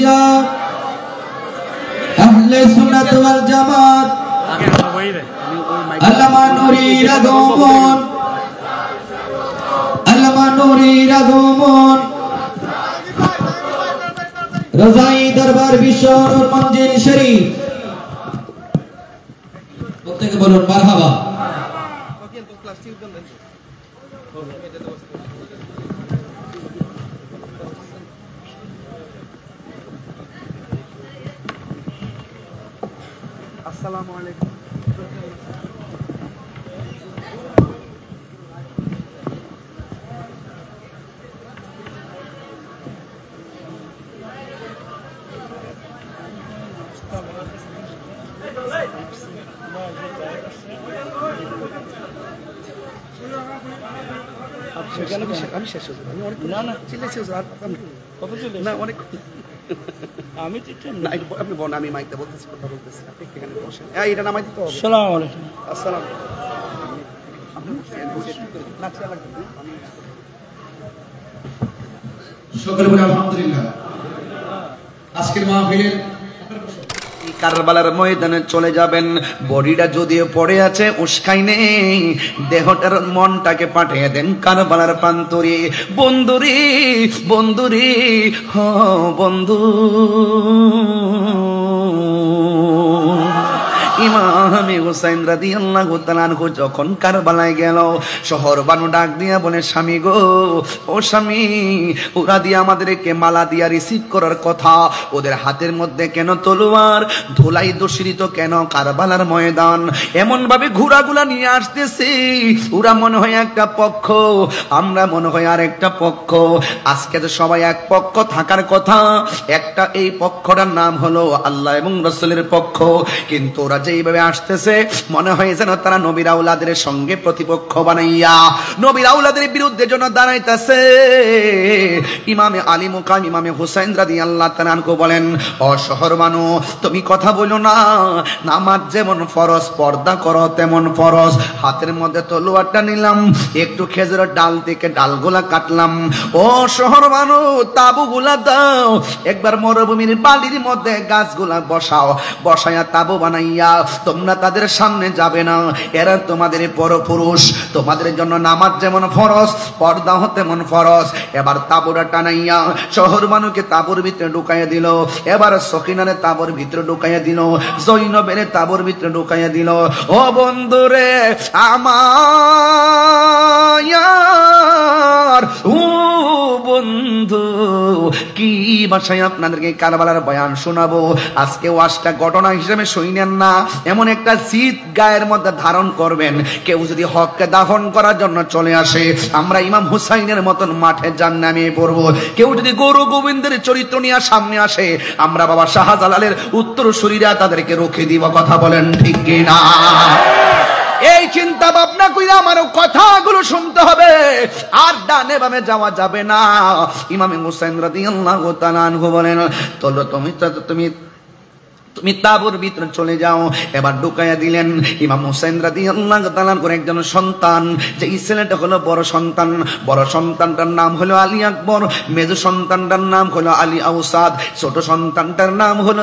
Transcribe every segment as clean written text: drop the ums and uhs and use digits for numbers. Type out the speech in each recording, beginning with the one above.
দিয়া আহলে সুন্নাত ওয়াল জামাত আল্লামা নুরুল আগমন আল্লামা নুরুল আগমন রাজাই দরবার বিশ্ব নূর মঞ্জিল শরীফ প্রত্যেকে বলুন মারহাবা। আসসালামু আলাইকুম। আমি শেষ হয়েছি, আমি অনেক না না চিল্লেছি কত চিল্লে না অনেক আমি না আপনি বলেন, আমি মাইকটা বলতেছি, কথা বলতেছি, আপনি এখানে বসেন। এটা নামাই দিতে হবে। আসসালামু আলাইকুম। আসসালাম। সকলে বলে আলহামদুলিল্লাহ। আজকের মাহফিলের কারবালার ময়দানে চলে যাবেন, বডিটা যদিও পড়ে আছে উস্কাই নেই, দেহটার মনটাকে পাঠিয়ে দেন কারবালার প্রান্তরে। বন্ধুরে বন্ধুরে হ বন্ধু, ইমামে হুসাইন রাদিয়াল্লাহু তাআলা আনহু যখন কারবালায় গেল, শহর বানু ডাক দিয়া বলে, স্বামী গো, ও স্বামী, ওরা দিয়ে আমাদেরকে মালা দিয়া রিসিভ করার কথা, ওদের হাতের মধ্যে কেন তলোয়ার, ধুলাই দূষিত কেন কারবালার ময়দান, এমন ভাবে ঘোড়াগুলা নিয়ে আসতেছে, ওরা মনে হয় একটা পক্ষ, আমরা মনে হয় আর একটা পক্ষ। আজকে তো সবাই এক পক্ষ থাকার কথা, একটা এই পক্ষটার নাম হলো আল্লাহ এবং রাসূলের পক্ষ, কিন্তু ওরা যেইভাবে আসতেছে মনে হয় যেন তারা নবীর আওলাদের সঙ্গে প্রতিপক্ষ বানাইয়া নবীর আওলাদের বিরুদ্ধে যেন দাঁড়াইতেছে। ইমামে আলী মুকাম ইমামে হুসাইন রাদিয়াল্লাহু তাআলা আনহু বলেন, ও শহর বানু, তুমি কথা বলো না, নামাজ যেমন ফরজ, পর্দা করো তেমন ফরজ। হাতের মধ্যে তলোয়ারটা নিলাম, একটু খেজুরের ডাল থেকে ডালগুলা কাটলাম। ও শহর বানু, তাবুগুলা দাও, একবার মরুভূমির বালির মধ্যে গাছগুলা বসাও, বসায়া তাবু বানাইয়া তোমরা তাদের সামনে যাবে না, এরা তোমাদের পরপুরুষ, তোমাদের জন্য নামাজ যেমন ফরজ, পর্দা তেমন ফরজ। এবার তাবুরা টানাইয়া শহর মানুষকে তাবুর ভিতরে ঢুকাইয়া দিল, এবার সকিনারে তাবুর ভিতরে ঢুকাইয়া দিল, জৈনবের তাবুর ভিতরে ঢুকাইয়া দিল। ও বন্ধুরে আমার, ও বন্ধু, কি ভাষায় আপনাদেরকে কারবালার বয়ান শোনাবো। আজকে ওয়াজটা ঘটনা হিসেবে শুনেন না, এমন একটা জিদ গায়ের মধ্যে ধারণ করবেন, কেউ যদি হককে দাফন করার জন্য চলে আসে, আমরা ইমাম হুসাইনের মতন মাঠে জান্নামে পড়ব। কেউ যদি গৌর গোবিন্দের চরিত্র নিয়ে সামনে আসে, আমরা বাবা শাহজালালের উত্তরসূরিরা তাদেরকে রুখে দিব। কথা বলেন ঠিক কিনা? এই চিন্তা ভাবনা কইরা আমার কথাগুলো শুনতে হবে, আর ডানে বামে যাওয়া যাবে না। ইমাম হুসাইন রাদিয়াল্লাহু তাআলা আনহু বলেন, তুমি তাবুর ভিতরে চলে যাও। এবার ঢুকাইয়া দিলেন। ইমাম হুসাইন রাদিয়াল্লাহু তাআলা করে একজন সন্তান, যে ছেলেটা হলো বড় সন্তান, বড় সন্তানটার নাম হলো আলী আকবর, মেজো সন্তানটার নাম হলো আলী আউসাদ, ছোট সন্তানটার নাম হলো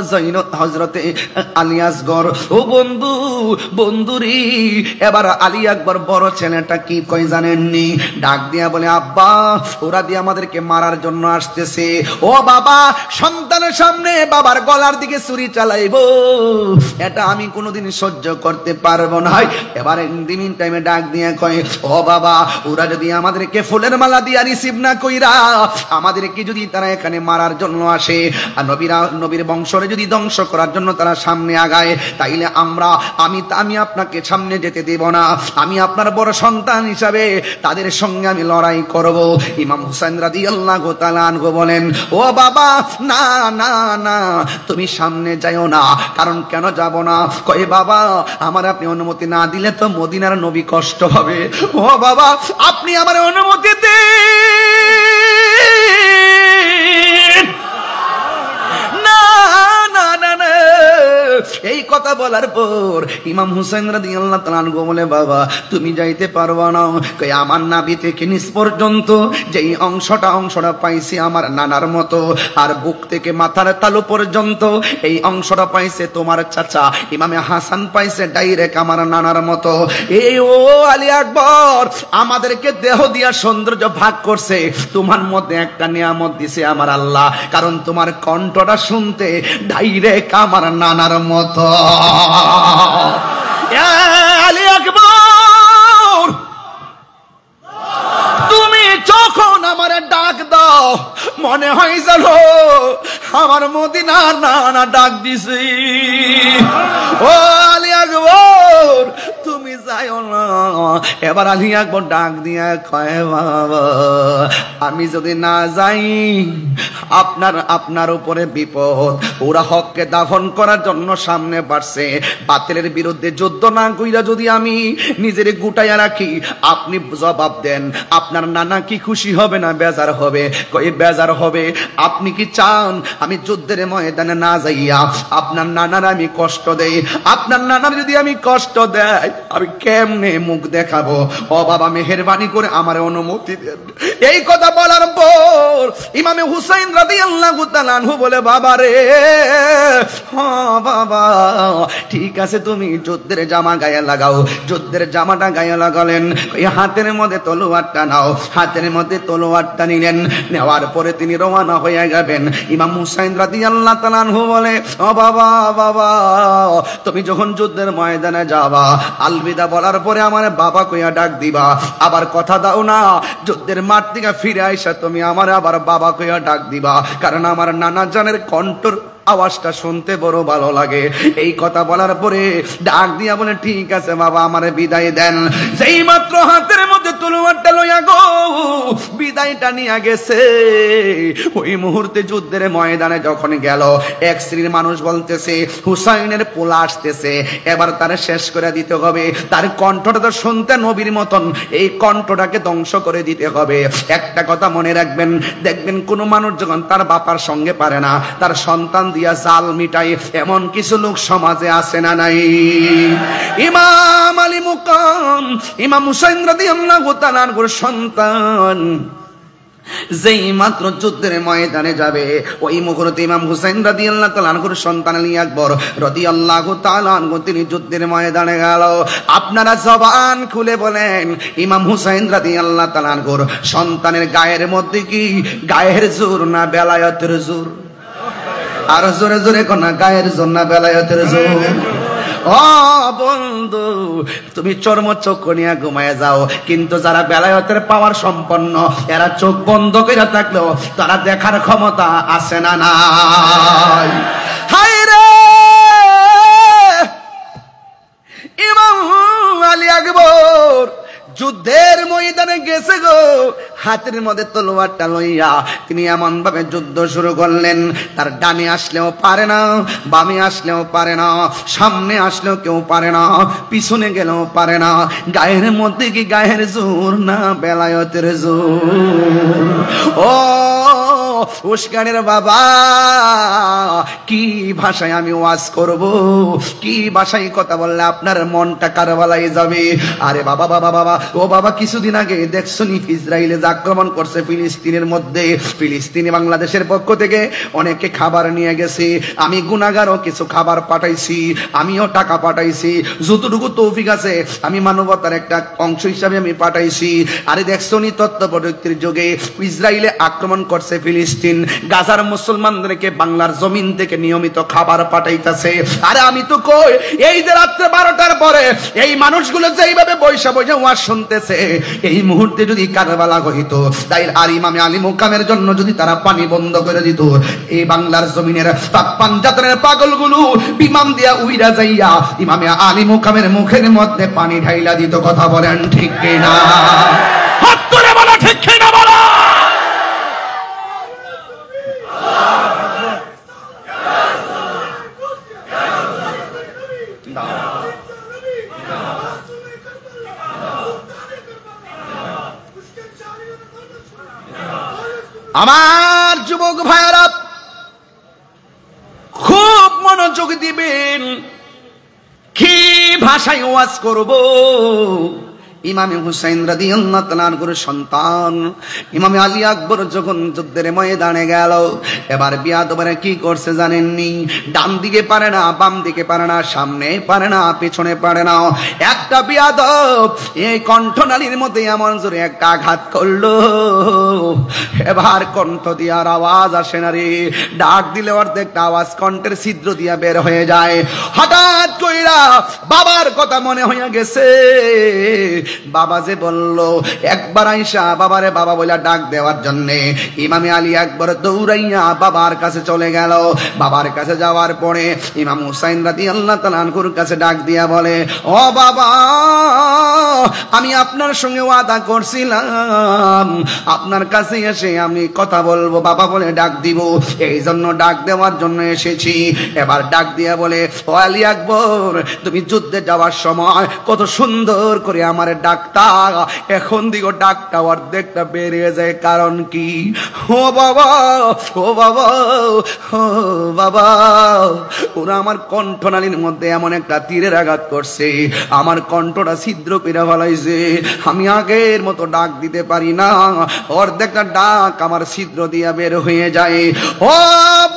হযরতে আলী আসগর। ও বন্ধু, বন্ধুরি, এবার আলী আকবর বড় ছেলেটা কি কই জানেননি? ডাক দিয়া বলে, আব্বা, ওরা দিয়ে আমাদেরকে মারার জন্য আসতেছে। ও বাবা, সন্তানের সামনে বাবার গলার দিকে ছুরি চালাইবো, এটা আমি কোনোদিন সহ্য করতে পারবো না। এবার ইন্দিমিন টাইমে ডাক দিয়ে কয়, ও বাবা, ওরা যদি আমাদেরকে ফুলের মালা দিয়া রিসিভ না কইরা আমাদেরকে যদি তারা এখানে মারার জন্য আসে, আর নবীর বংশরে যদি ধ্বংস করার জন্য তারা সামনে আগায়, তাইলে আমি আপনাকে সামনে যেতে দেব না। আমি আপনার বড় সন্তান হিসাবে তাদের সঙ্গে আমি লড়াই করব। ইমাম হুসাইন রাদিয়াল্লাহু তাআলা আনহু বলেন, ও বাবা, না না না, তুমি সামনে যাও না। কারণ কেন যাব না? কয়, বাবা, আমার আপনি অনুমতি না দিলে তো মদিনার নবী কষ্ট হবে। ও বাবা, আপনি আমার অনুমতি দিন। না না না না, এই কথা বলার পর ইমাম হুসাইন রাদিয়াল্লাহু তাআলা আনহু বলে, বাবা তুমি যাইতে পারবা না। কই আমার নাভি থেকে নিচ পর্যন্ত যেই অংশটা পাইছি আমার নানার মতো, আর বুক থেকে মাথার তালু পর্যন্ত এই অংশটা পাইছে তোমার চাচা ইমামে হাসান পাইছে ডাইরেক্ট আমার নানার মতো। এই ও আলী আকবর, আমাদেরকে দেহ দিয়া সৌন্দর্য ভাগ করছে, তোমার মধ্যে একটা নিয়ামত দিছে আমার আল্লাহ, কারণ তোমার কণ্ঠটা শুনতে ডাইরেক্ট আমার নানার মতো। আলী আকবর, তুমি যখন আমার ডাক দাও মনে হয় জানো আমার মদিনার নানা ডাক দিছি। ও আলী আকবর তুমি যাইও না। এবার আলী আকবর ডাক দিয়া কয়, বাবা আমি যদি না যাই আপনার উপরে বিপদ। ওরা হককে দাফন করার জন্য সামনে বাড়ছে, বাতিলের বিরুদ্ধে যুদ্ধ না কইরা যদি আমি নিজের গুটাইয়া রাখি, আপনি জবাব দেন আপনার নানা কি খুশি হবে না বেজার হবে? কই বেজার হবে। আপনি কি চান আমি যুদ্ধের ময়দানে না যাইয়া আপনার নানার আমি কষ্ট দেই? আপনার নানার যদি আমি কষ্ট দেই আমি কেমনে মুখ দেখাবো? ও বাবা মেহেরবানি করে আমার অনুমতি দেন। এই কথা বলার পর ইমামে হুসাইন রাদিয়াল্লাহু তাআলা আনহু বলে, বাবা রে, হ্যাঁ বাবা ঠিক আছে, তুমি যুদ্ধের জামা গায়ে লাগাও। যুদ্ধের জামাটা গায়ে লাগালেন, এই হাতের মধ্যে তলোয়ারটা নাও। হাতের মধ্যে তলোয়ারটা নিলেন, নেওয়ার পরে তিনি রওনা হয়ে যাবেন। ইমাম হুসাইন রাদিয়াল্লাহু তাআলা আনহু বলে, ও বাবা বাবা তুমি যখন যুদ্ধের ময়দানে যাবা আলবিদা বলার পরে আমার বাবা কইয়া ডাক দিবা, আবার কথা দাও না যুদ্ধের মাঠ থেকে ফিরে আইসা তুমি আমার আবার বাবা কইয়া ডাক দিবা, কারণ আমার নানা জানের কণ্ঠর আওয়াজটা শুনতে বড় ভালো লাগে। এই কথা বলার পরে ডাক দিয়া বলে, ঠিক আছে বাবা আমারে বিদায় দেন। যেই মাত্র হাতের মধ্যে তলোয়ারটা লইয়া গো বিদায়টা নিয়ে গেছে, ওই মুহূর্তে যুদ্ধের ময়দানে যখন গেল এক শ্রেণীর মানুষ বলতেছে হুসাইনের পোলা আসতেছে, এবার তারে শেষ করে দিতে হবে। তার কণ্ঠটা তো শুনতে নবীর মতন, এই কণ্ঠটাকে ধ্বংস করে দিতে হবে। একটা কথা মনে রাখবেন, দেখবেন কোন মানুষ যখন তার বাবার সঙ্গে পারে না, তার সন্তান দিয়া জাল মিটাই, এমন কিছু লোক সমাজে আছে না নাই? ইমাম আলী মুকাম ইমাম হুসাইন রাদিয়াল্লাহু তাআলা আনহুর সন্তান যেই মাত্র যুদ্ধের ময়দানে যাবে, ওই মুহূর্তে ইমাম হুসাইন রাদিয়াল্লাহু তাআলা আনহুর সন্তান আলী আকবর রাদিয়াল্লাহু তাআলা আনহু তিনি যুদ্ধের ময়দানে গেল। আপনারা জবান খুলে বলেন, ইমাম হুসাইন রাদিয়াল্লাহু তাআলা আনহুর সন্তানের গায়ের মধ্যে কি গায়ের জোর না বেলায়েতের জোর? আর জোরে জোরে কোন গায়ের জোর না বেলায়েতের জোর? ও বন্ধু, তুমি চর্ম চোখ নিয়ে ঘুমায় যাও, কিন্তু যারা বেলায়েতের পাওয়ার সম্পন্ন এরা চোখ বন্ধ করে থাকলেও তারা দেখার ক্ষমতা আছে না নাই? হায় রে ইমাম আলী আকবর যুদ্ধের ময়দানে গেছে গো, হাতের মধ্যে তলোয়ারটা লইয়া তিনি এমন ভাবে যুদ্ধ শুরু করলেন, তার ডানে আসলেও পারে না, বামে আসলেও পারে না, সামনে আসলেও কেউ পারে না, পিছনে গেলেও পারে না। গায়ের মধ্যে কি গায়ের জোর না বেলায়েতের জোর? ও উস্কানের বাবা, কি ভাষায় আমি ওয়াজ করব, কি ভাষায় কথা বললে আপনার মনটা কারবালায় যাবে? আরে বাবা বাবা বাবা, ও বাবা কিছুদিন আগে দেখছনি ইসরায়েলে আক্রমণ করছে ফিলিস্তিনের মধ্যে, ফিলিস্তিনি বাংলাদেশের পক্ষ থেকে অনেকে খাবার নিয়ে গেছে, আমি গুনাহগারও কিছু খাবার পাঠাইছি, আমিও টাকা পাঠাইছি, যতটুকু তৌফিক আছে আমি মানবতার একটা অংশ হিসাবে আমি পাঠাইছি। আরে দেখছনি তথ্য প্রযুক্তির যুগে ইসরায়েলে আক্রমণ করছে ফিলিস্তিন, গাজার মুসলমানদেরকে বাংলার জমিন থেকে নিয়মিত খাবার পাঠাইতেছে। আরে আমি তো কই এই যে রাত্রে 12টার পরে এই মানুষগুলো যেইভাবে বৈশা বৈশা ওয়াজ শুনতেছে, এই মুহূর্তে যদি কারবালা হইতো, তাই আর ইমামে আলী মুকামের জন্য যদি তারা পানি বন্ধ করে দিত, এই বাংলার জমিনের পাঞ্জাতনের পাগলগুলো বিমান দিয়া উইরা যাইয়া ইমামে আলী মুকামের মুখের মধ্যে পানি ঢাইলা দিত। কথা বলেন ঠিক কিনা? হাত তুলে বলো ঠিক কিনা বলো। আমার যুবক ভাইয়েরা খুব মনোযোগ মনোযোগ দিবেন, কি ভাষায় ওয়াজ করব। ইমামে হুসাইন রাদিয়াল্লাহু তাআলা আনহুর সন্তান ইমামে আলী আকবর যখন যুদ্ধের ময়দানে গেল, এবার বিয়াদবরা কি করছে জানেননি? ডান দিকে পারে না, বাম দিকে পারে না, সামনে পারে না, পেছনে পারে না। একটা বিয়াদব এই কণ্ঠনালীর মধ্যে এমন জোরে একটা আঘাত করলো, এবার কণ্ঠ দিয়ে আর আওয়াজ আসে না রে। ডাক দিলে অর্ধেকটা আওয়াজ কণ্ঠের ছিদ্র দিয়া বের হয়ে যায়। হঠাৎ কইরা বাবার কথা মনে হইয়া গেছে। বাবা যে বলল, একবার আইসা বাবারে বাবা বলে ডাক দেওয়ার জন্য ইমামে আলী একবার দৌড়াইয়া বাবার কাছে চলে গেল। বাবার কাছে যাওয়ার পরে ইমাম হুসাইন রাদিয়াল্লাহু তাআলা আনহুর কাছে ডাক দিয়া বলে, ও বাবা, আমি আপনার সঙ্গে ওয়াদা করছিলাম আপনার কাছে এসে আমি কথা বলবো, বাবা বলে ডাক দিব, এই জন্য ডাক দেওয়ার জন্য এসেছি। এবার ডাক দিয়া বলে, ও আলী আকবর, তুমি যুদ্ধে যাওয়ার সময় কত সুন্দর করে আমার ডাকটা, এখন দিকে ডাকটা অর্ধেকটা বেরিয়ে যায়, কারণ কি? ও বাবা, ও বাবা, ও বাবা, ওরা আমার কণ্ঠনালীর মধ্যে এমন একটা তীরের আঘাত করছে, আমার কণ্ঠটা ছিদ্র করে ফেলাইছে, আমি আগের মতো ডাক দিতে পারি না, অর্ধেকটা ডাক আমার ছিদ্র দিয়া বের হয়ে যায়। ও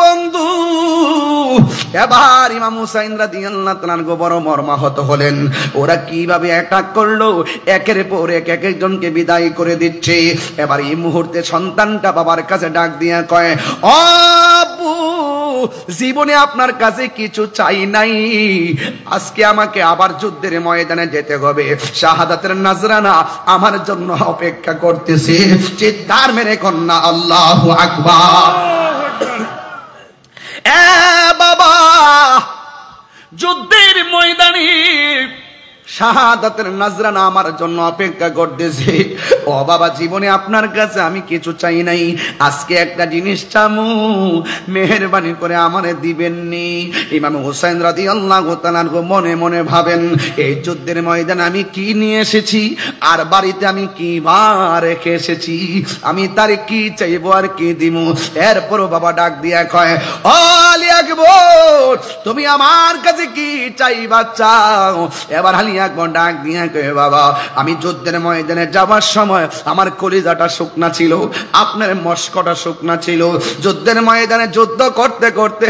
বন্ধু, এবার ইমাম হুসাইন রাদিয়াল্লাহু তাআলা আনহু বড় মর্মাহত হলেন। ওরা কিভাবে অ্যাটাক করলো, একের পর এক একজনকে বিদায় করে দিচ্ছে। এবার এই মুহূর্তে সন্তানটা বাবার কাছে ডাক দিয়া কয়, ও আব্বু, জীবনে আপনার কাছে কিছু চাই নাই, আজকে আমাকে আবার যুদ্ধের ময়দানে যেতে হবে, শাহাদাতের নজরানা আমার জন্য অপেক্ষা করতেছে। চিৎকার মেরে কন্যা আল্লাহু আকবার। এ বাবা, যুদ্ধের ময়দানে শাহাদাতের নজরানা আমার জন্য অপেক্ষা করতেছে। ও বাবা, জীবনে আপনার কাছে আমি কিছু চাই নাই, আজকে একটা জিনিস চামু, মেহেরবানি করে আমারে দিবেননি। ইমাম হুসাইন রাদিয়াল্লাহু তাআলা আনহু মনে মনে ভাবেন, এই যুদ্ধের ময়দানে আমি কি নিয়ে এসেছি, আর বাড়িতে আমি কি রেখে এসেছি, আমি তার কি চাইবো আর কি দিব। এরপরও বাবা ডাক দিয়া কয়, ও আলী আকবর, তুমি আমার কাছে কি চাইবা চাও। এবার আলী আকবর ডাক দিয়া কয়, বাবা, আমি যুদ্ধের ময়দানে যাবার সময় আমার কলিজাটা শুকনা ছিল, আপনার মস্কটা শুকনা ছিল, যুদ্ধের ময়দানে যুদ্ধ করতে করতে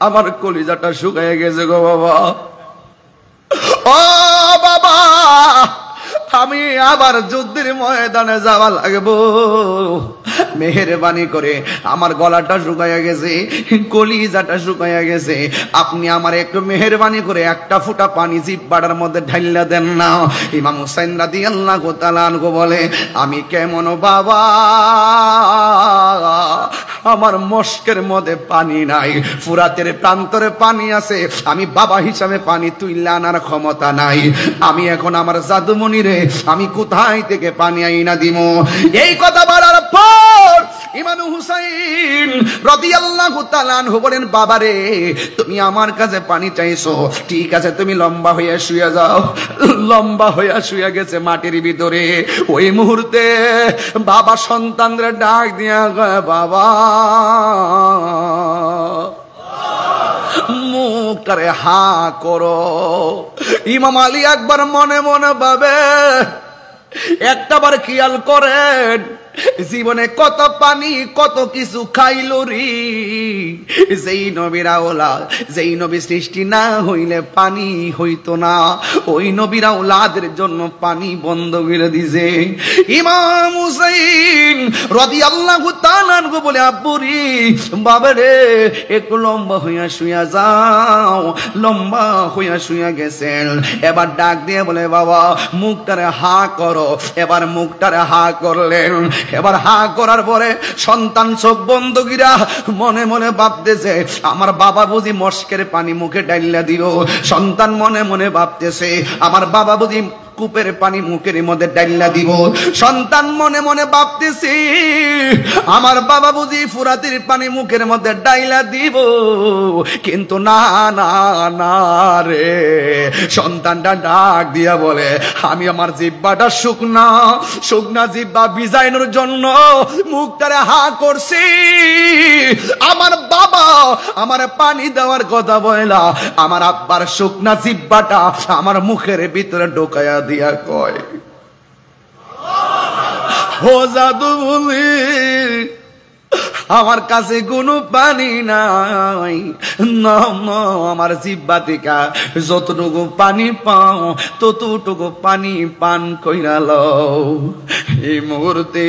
আমার কলিজাটা শুকিয়ে গেছে গো বাবা। ও বাবা, আমি আবার যুদ্ধের ময়দানে যাওয়া লাগবো, মেহেরবানি করে, আমার গলাটা শুকাইয়া গেছে, কলিজাটা শুকাইয়া গেছে, আপনি আমার একটু মেহেরবানি করে একটা ফুটা পানি জিহ্বার মধ্যে ঢাইলা দেন না। ইমাম হুসাইন রাদিয়াল্লাহু তাআলা আনহু বলে, আমি কেমন বাবা, আমার মস্কের মধ্যে পানি নাই, ফুরাতের প্রান্তরে পানি আছে, আমি বাবা হিসাবে পানি তুইলা আনার ক্ষমতা নাই, আমি এখন আমার জাদুমণিরে আমি কোথায় থেকে পানি আইনা দিব। এই কথা বলার পর ইমাম হুসাইন রাদিয়াল্লাহু তাআলা আনহু বলেন, বাবারে, তুমি আমার কাছে পানি চাইছো, ঠিক আছে, তুমি লম্বা হইয়া শুয়ে যাও। লম্বা হইয়া শুয়ে গেছে মাটির ভিতরে। ওই মুহূর্তে বাবা সন্তানদের ডাক দিয়া কয়, বাবা, মুখটারে হা করো। ইমাম আলী একবার মনে মনে ভাবে, একটাবার খেয়াল করেন, জীবনে কত পানি কত কিছু খাইল রে, যেই নবীর আওলাদ, যেই নবী সৃষ্টি না হইলে পানি হইতো না, ওই নবীর আওলাদের জন্য পানি বন্ধ করে দিছে। ইমাম হুসাইন রাদিয়াল্লাহু তাআলা আনহু বলে, আব্বুরি, বাবারে, একটু লম্বা হইয়া শুইয়া যাও। লম্বা হইয়া শুইয়া গেছেন। এবার ডাক দিয়ে বলে, বাবা, মুখটারে হা করো। এবার মুখটারে হা করলেন। এবার হা করার পরে সন্তান চোখ বন্ধ কইরা মনে মনে ভাবতেছে, আমার বাবা বুঝি মস্কের পানি মুখে ডাইলা দিও। সন্তান মনে মনে ভাবতেছে, আমার বাবা বুঝি কূপের পানি মুখের মধ্যে ডাইলা দিব। সন্তান মনে মনে ভাবতেছে, আমার বাবা বুঝি ফুরাতের পানি মুখের মধ্যে ডাইলা দিব। কিন্তু না না না রে, সন্তানটা ডাক দিয়া বলে, আমি আমার জিহ্বাটা শুকনা, শুকনা জিহ্বা ভিজাইনোর জন্য মুখটারে হা করছি। আমার বাবা আমার পানি দেওয়ার কথা বইলা আমার আব্বার শুকনা জিহ্বাটা আমার মুখের ভিতরে ঢোকায়া দিয়া কয়, ও জাদু বলি আমার কাছে কোনো পানি নাই, না আমার জিহ্বা থেকে যতটুকু পানি পাও ততটুকু পানি পান কইরা লও। এই মুহূর্তে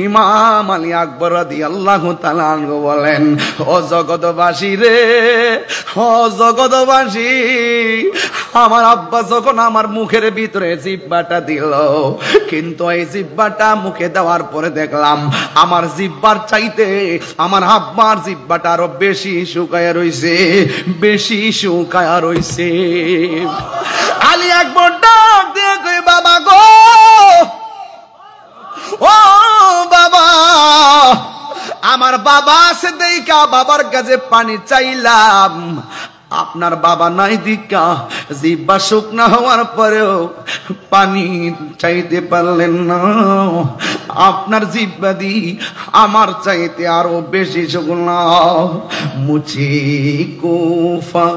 ইমাম আলী আকবর রাদিয়াল্লাহু তাআলা আনহু বলেন, ও জগৎবাসী রে, ও জগৎবাসী, আমার আব্বা যখন আমার মুখের ভিতরে জিহ্বাটা দিল, কিন্তু এই জিহ্বাটা মুখে দেওয়ার পরে দেখলাম আমার জিহ্বার চাইতে আমার আব্বার জিহ্বাটা আরো বেশি শুকায়া রইছে, বেশি শুকায়া রইছে। আলী আকবর ডাক দিয়ে কই, বাবা গো, ও বাবা, আমার বাবা আছে দেইকা বাবার কাছে পানি চাইলাম, আপনার বাবা নাই দিকা জিহ্বা শুকনা হওয়ার পরেও পানি চাইতে পারলেন না। আপনার জিহ্বা দি আমার চাইতে আরো বেশি শুকনা। মুঝে কুফা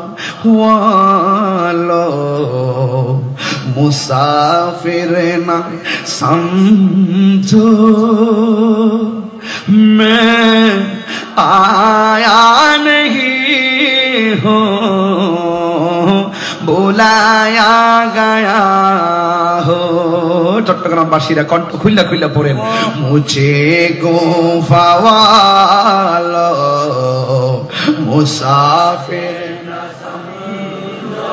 ওয়ালো মুসাফির না সমঝো, मैं आया नहीं हूँ, बुलाया गया हो। চট্টগ্রামবাসীরা কণ্ঠ খুইলা খুইলা পড়েন, মুঝে গুফা ওয়ালো মুসাফির না সমঝো,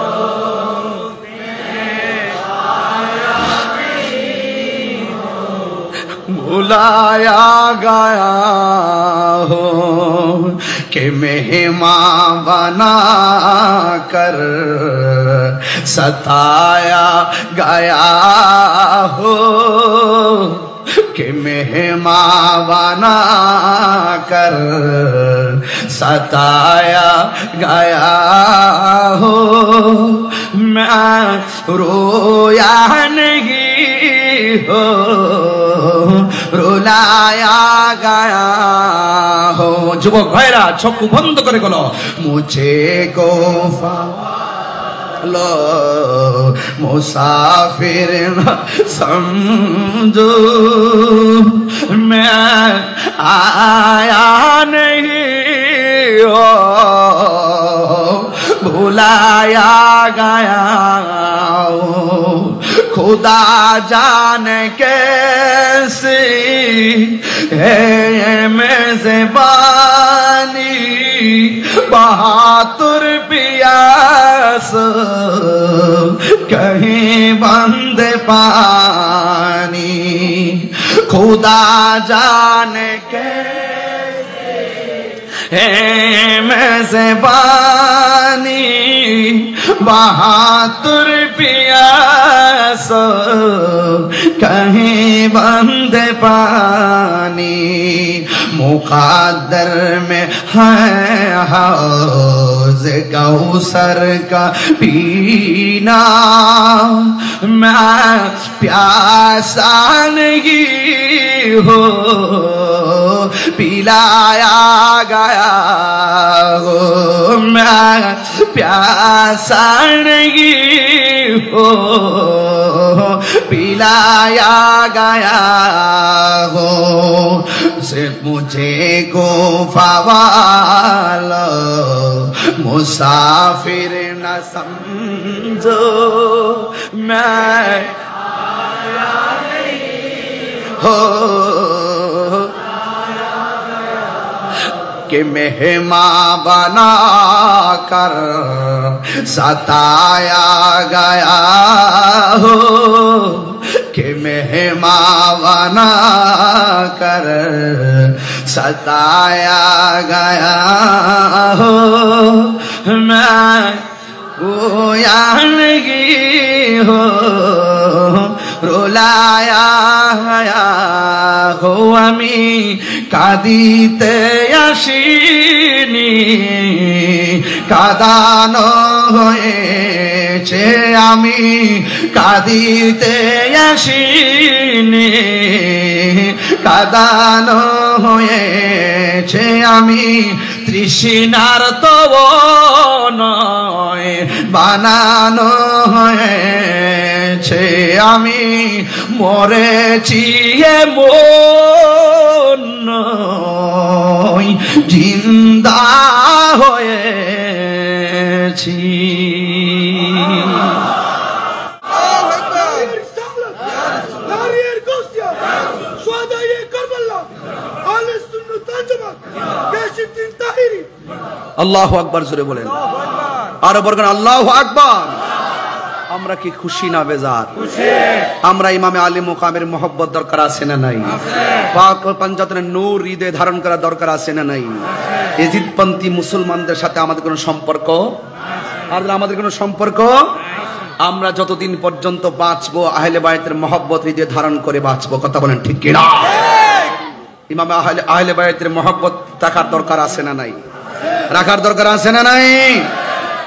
बुलाया गया हो कि मेहमान बना कर सताया गया हो, कि मेहमान बना कर सताया गया हो। मैं रोया नहीं हो, রুলায়া গায়া হো। যুবক ভাইরা চক্ষু বন্ধ করে গেল, মুঝে গোফা লো মুসাফির না সমঝো, मैं आया नहीं हो, भुलाया गया हो। खुदा जाने कैसी है मेज़बानी, बहादुर पियास कहीं बंद पानी, खुदा जाने कैसी है मेज़बानी, बहादुर पियास कहीं बंद पानी, मुक़द्दर में है हौज़ कौसर का पीना, मैं प्यासा नहीं हो, पिलाया गया हो, मैं प्यासा नहीं हो, पिलाया गया हो। सिर्फ मुझे गुफा वाला मुसाफिर न समझो, मैं आया नहीं हो, कि मेहमान बना कर सताया गया हो, कि मेहमान बना कर सताया गया हो। मैं गोया नहीं हो, রোলায়া হো আমি কাঁদিতে আসিনি, কাঁদানো হয়েছে আমি কাঁদিতে আসিনি, কাঁদানো হয়েছে আমি তৃষ্ণার তো নয় বানানো হয়েছে, আমি মরেছি এমন নয়, জিন্দা হয়েছি। আল্লাহু আকবার জোরে বলেন, আরো বলবেন আল্লাহু আকবার। আমরা কি খুশি না বেজার? আমরা ইমামে আলী মুকামের মহব্বত দরকার আছে না নাই? পাক পাঞ্জাতনের নূর হৃদয়ে ধারণ করা দরকার আছে না নাই? এজিদপন্থী মুসলমানদের সাথে আমাদের কোনো সম্পর্ক, আর আমাদের কোনো সম্পর্ক? আমরা যতদিন পর্যন্ত বাঁচবো আহলে বায়তের মহব্বত হৃদয়ে ধারণ করে বাঁচবো। কথা বলেন ঠিক কিনা? ইমামে আহলে বায়তের মহব্বত রাখার দরকার আছে না নাই? রাখার দরকার আছে না নাই?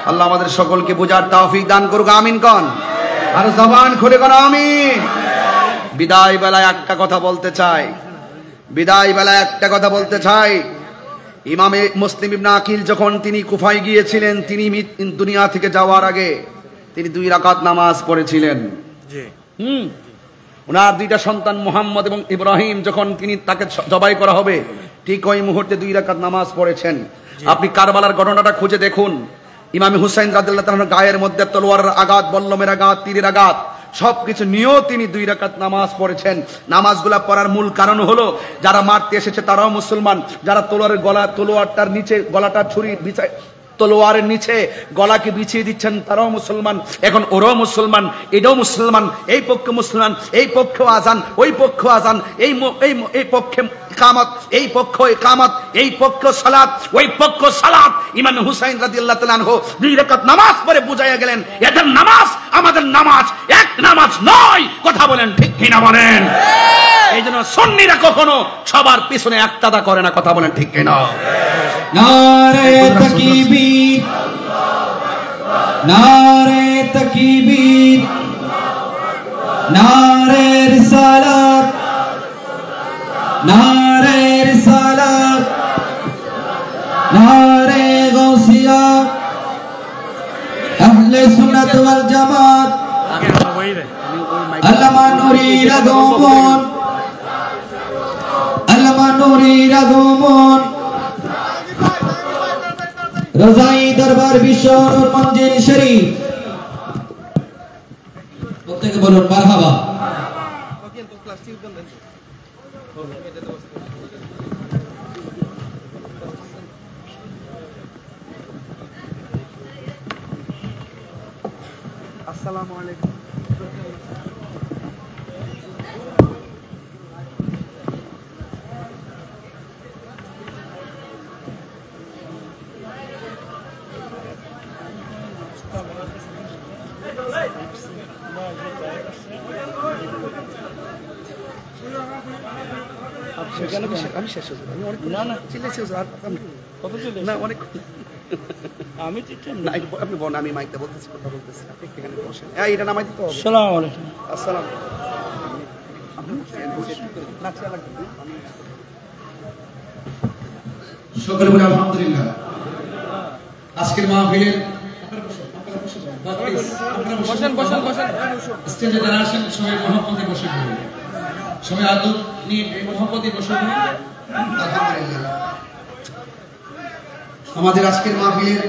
আল্লাহ আমাদের সকলকে বোঝার তৌফিক দান করুক, আমিন কন। আর জবান খুলে কোন আমিন। বিদায় বেলায় একটা কথা বলতে চাই, বিদায় বেলায় একটা কথা বলতে চাই। ইমামে মুসলিম ইবনে আকিল যখন তিনি কুফায় গিয়েছিলেন, তিনি দুনিয়া থেকে যাওয়ার আগে তিনি 2 রাকাত নামাজ পড়েছিলেন। ওনার 2টা সন্তান মুহাম্মদ এবং ইব্রাহিম যখন তাকে জবাই করা হবে, ঠিক ওই মুহূর্তে 2 রাকাত নামাজ পড়েছেন। আপনি কারবালার ঘটনাটা খুঁজে দেখুন। ইমাম হুসাইন রাদিয়াল্লাহু তাআলার গায়ের মধ্যে তলোয়ারের আঘাত, বল্লমের আঘাত, তীরের আঘাত সবকিছু নিয়েও তিনি 2 রাকাত নামাজ পড়েছেন। নামাজগুলা পড়ার মূল কারণ হলো যারা মারতে এসেছে তারাও মুসলমান, যারা তলোয়ারটার নিচে গলাটা ছুরি বিছায়, তলোয়ারের নিচে গলাকে বিছিয়ে দিচ্ছেন তারাও মুসলমান। এখন ওরাও মুসলমান, এটাও মুসলমান, এই পক্ষে মুসলমান, এই পক্ষেও আজান, ওই পক্ষ আজান, এই পক্ষে ইকামত, এই পক্ষ ইকামত, এই পক্ষ সালাত, ওই পক্ষ সালাত। ইমাম হুসাইন রাদিয়াল্লাহু তাআলা আনহু 2 রাকাত নামাজ পড়ে বুঝাইয়া গেলেন, এদের নামাজ আমাদের নামাজ এক নামাজ নয়। কথা বলেন ঠিক কিনা বলেন? এই জন্য সুন্নিরা কখনো সবার পিছনে একতাদা করে না। কথা বলেন ঠিক কিনা? নারে তাকবীর, নারে তাকবীর, নারে রিসালাত, নারে রিসালাত, নারে গাউসিয়া, আহলে সুন্নাত ওয়াল জামাত, আল্লামা নুরি রাদুমন, আল্লামা নুরি রাদুমন, রজাই দরবার বিশ্ব নূর মঞ্জিল শরীফ। প্রত্যেকে বলুন মারহাবা। আসসালামু আলাইকুম। আমি শেষ হয়ে যাবো। না না চিল্লেছি কত চিল্লে না অনেক। আমি না আপনি বলেন, আমি মাইকটা বলতেছি, কথা বলতেছি, আপনি এখানে বসেন। এটা নামাই দিতে হবে। আসসালামু আলাইকুম। আসসালাম। সকলে বলে আলহামদুলিল্লাহ। আজকের মাহফিলের স্টেজে যারা আসেন সবাই মহব্বতে বসে পড়ুন, সবাই আদব নিয়ে মহব্বতে বসে পড়ুন। আলহামদুলিল্লাহ। আমাদের আজকের মাহফিলের